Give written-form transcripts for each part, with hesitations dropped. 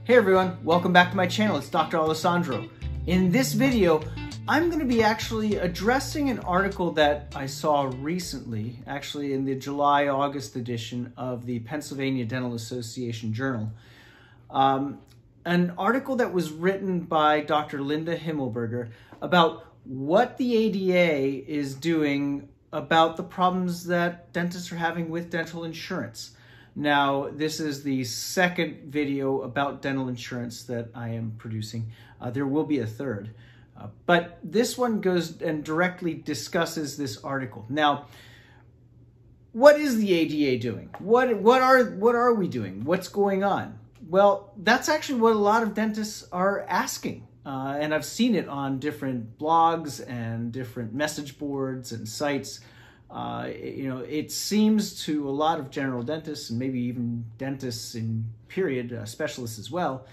Hey everyone, welcome back to my channel. It's Dr. Alessandro. In this video, I'm going to be actually addressing an article that I saw recently, actually in the July-August edition of the Pennsylvania Dental Association Journal. An article that was written by Dr. Linda Himmelberger about what the ADA is doing about the problems that dentists are having with dental insurance. Now, this is the second video about dental insurance that I am producing. There will be a third. But this one goes and directly discusses this article. Now, what is the ADA doing? What are we doing? What's going on? Well, that's actually what a lot of dentists are asking. And I've seen it on different blogs and different message boards and sites. It seems to a lot of general dentists and maybe even dentists in period, specialists as well,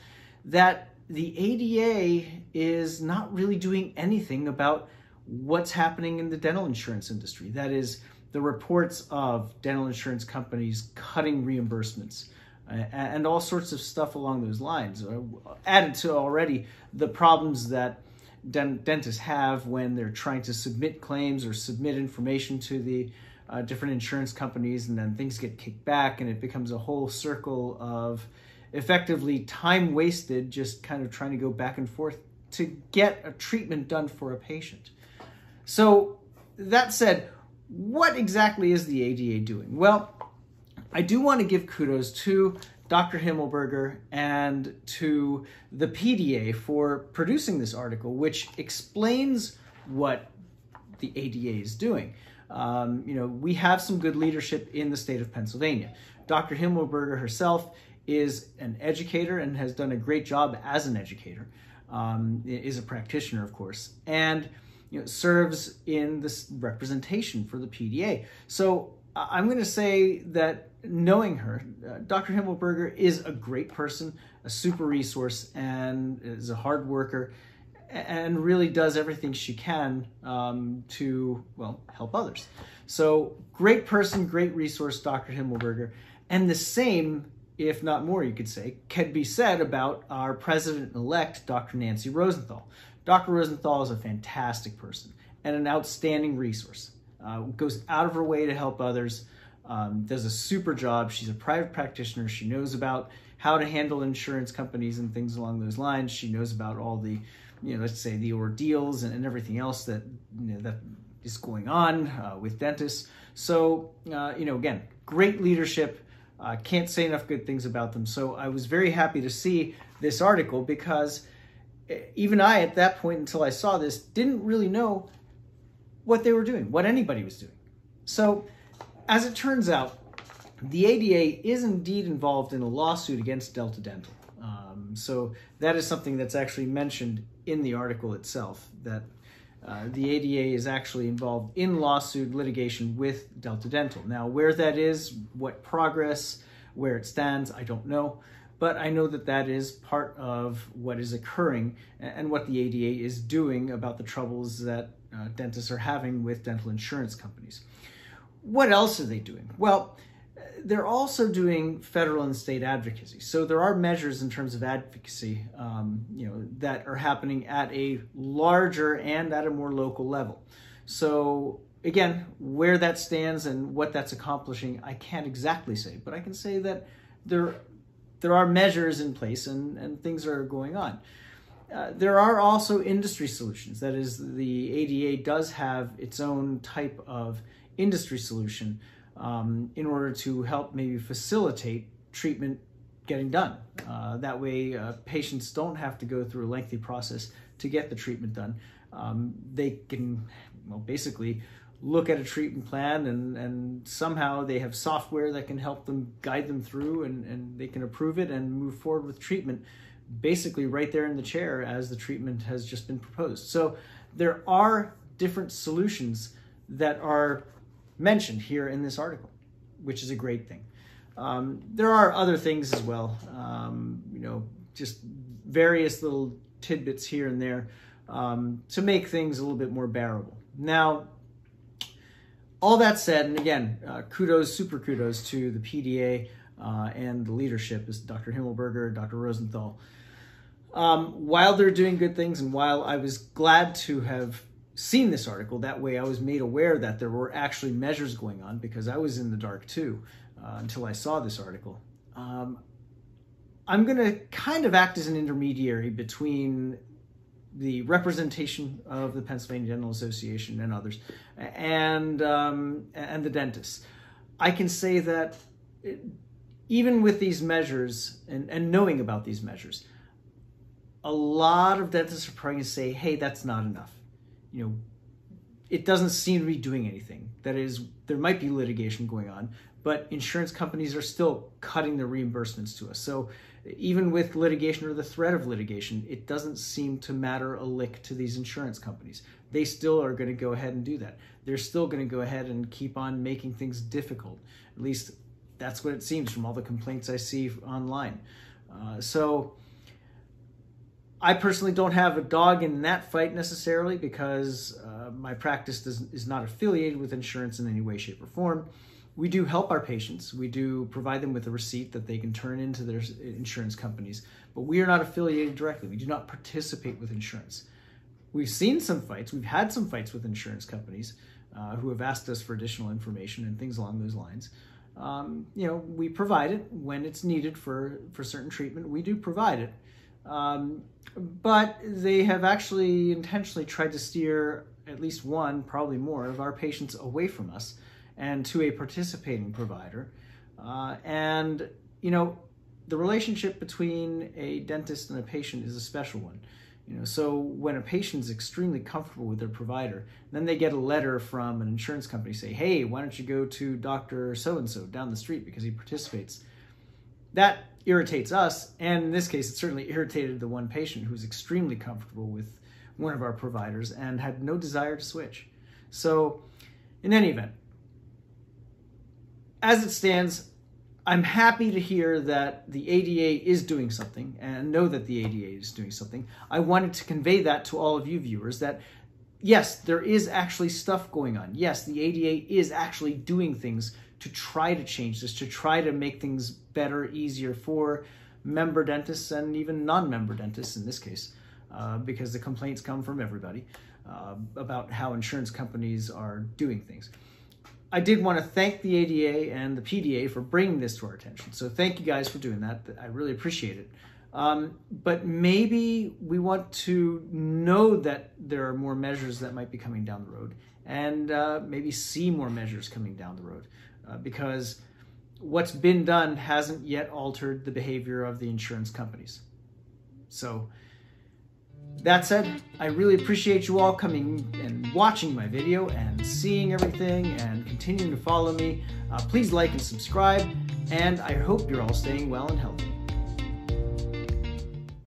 that the ADA is not really doing anything about what's happening in the dental insurance industry. That is, the reports of dental insurance companies cutting reimbursements and all sorts of stuff along those lines. Added to already the problems that dentists have when they're trying to submit claims or submit information to the different insurance companies, and then things get kicked back and it becomes a whole circle of effectively time wasted just kind of trying to go back and forth to get a treatment done for a patient. So that said, what exactly is the ADA doing? Well, I do want to give kudos to Dr. Himmelberger and to the PDA for producing this article, which explains what the ADA is doing. We have some good leadership in the state of Pennsylvania. Dr. Himmelberger herself is an educator and has done a great job as an educator, is a practitioner, of course, and serves in this representation for the PDA. So I'm going to say that knowing her, Dr. Himmelberger is a great person, a super resource, and is a hard worker, and really does everything she can to, well, help others. So great person, great resource, Dr. Himmelberger. And the same, if not more, you could say, can be said about our president-elect, Dr. Nancy Rosenthal. Dr. Rosenthal is a fantastic person and an outstanding resource. Goes out of her way to help others, does a super job. She's a private practitioner. She knows about how to handle insurance companies and things along those lines. She knows about all the, let's say the ordeals and everything else that, that is going on with dentists. So, again, great leadership. Can't say enough good things about them. So I was very happy to see this article because even I, at that point, until I saw this, didn't really know what they were doing, what anybody was doing. So, as it turns out, the ADA is indeed involved in a lawsuit against Delta Dental. So that is something that's actually mentioned in the article itself, that the ADA is actually involved in lawsuit litigation with Delta Dental. Now, where that is, what progress, where it stands, I don't know. But I know that that is part of what is occurring and what the ADA is doing about the troubles that dentists are having with dental insurance companies. What else are they doing? Well, they're also doing federal and state advocacy. So there are measures in terms of advocacy, that are happening at a larger and at a more local level. So again, where that stands and what that's accomplishing, I can't exactly say, but I can say that there are measures in place and things are going on. There are also industry solutions. That is, the ADA does have its own type of industry solution in order to help maybe facilitate treatment getting done. That way patients don't have to go through a lengthy process to get the treatment done. They can, basically look at a treatment plan and somehow they have software that can help them guide them through and they can approve it and move forward with treatment basically right there in the chair as the treatment has just been proposed. So there are different solutions that are mentioned here in this article, which is a great thing. There are other things as well, just various little tidbits here and there to make things a little bit more bearable. Now, all that said, and again, super kudos to the PDA and the leadership is Dr. Himmelberger, Dr. Rosenthal. While they're doing good things, and while I was glad to have seen this article, that way I was made aware that there were actually measures going on, because I was in the dark too until I saw this article. I'm going to kind of act as an intermediary between the representation of the Pennsylvania Dental Association and others, and the dentists. I can say that even with these measures and knowing about these measures, a lot of dentists are probably going to say, hey, that's not enough. You know, it doesn't seem to be doing anything. That is, there might be litigation going on, but insurance companies are still cutting the reimbursements to us. So even with litigation or the threat of litigation, it doesn't seem to matter a lick to these insurance companies. They still are going to go ahead and do that. They're still going to go ahead and keep on making things difficult. At least that's what it seems from all the complaints I see online. So I personally don't have a dog in that fight necessarily, because my practice is not affiliated with insurance in any way, shape, or form. We do help our patients. We do provide them with a receipt that they can turn into their insurance companies, but we are not affiliated directly. We do not participate with insurance. We've seen some fights. We've had some fights with insurance companies who have asked us for additional information and things along those lines. You know, we provide it when it's needed for certain treatment. We do provide it. But they have actually intentionally tried to steer at least one, probably more, of our patients away from us and to a participating provider. And, you know, the relationship between a dentist and a patient is a special one. You know, so when a patient is extremely comfortable with their provider, then they get a letter from an insurance company say, hey, why don't you go to Dr. So-and-so down the street because he participates. That irritates us, and in this case, it certainly irritated the one patient who's extremely comfortable with one of our providers and had no desire to switch. So in any event, as it stands, I'm happy to hear that the ADA is doing something and know that the ADA is doing something. I wanted to convey that to all of you viewers, that yes, there is actually stuff going on. Yes, the ADA is actually doing things to try to change this, to try to make things better, easier for member dentists and even non-member dentists in this case, because the complaints come from everybody about how insurance companies are doing things. I did want to thank the ADA and the PDA for bringing this to our attention. So thank you guys for doing that. I really appreciate it. But maybe we want to know that there are more measures that might be coming down the road, and maybe see more measures coming down the road, because what's been done hasn't yet altered the behavior of the insurance companies. So that said, I really appreciate you all coming and watching my video and seeing everything and continuing to follow me. Please like and subscribe, and I hope you're all staying well and healthy.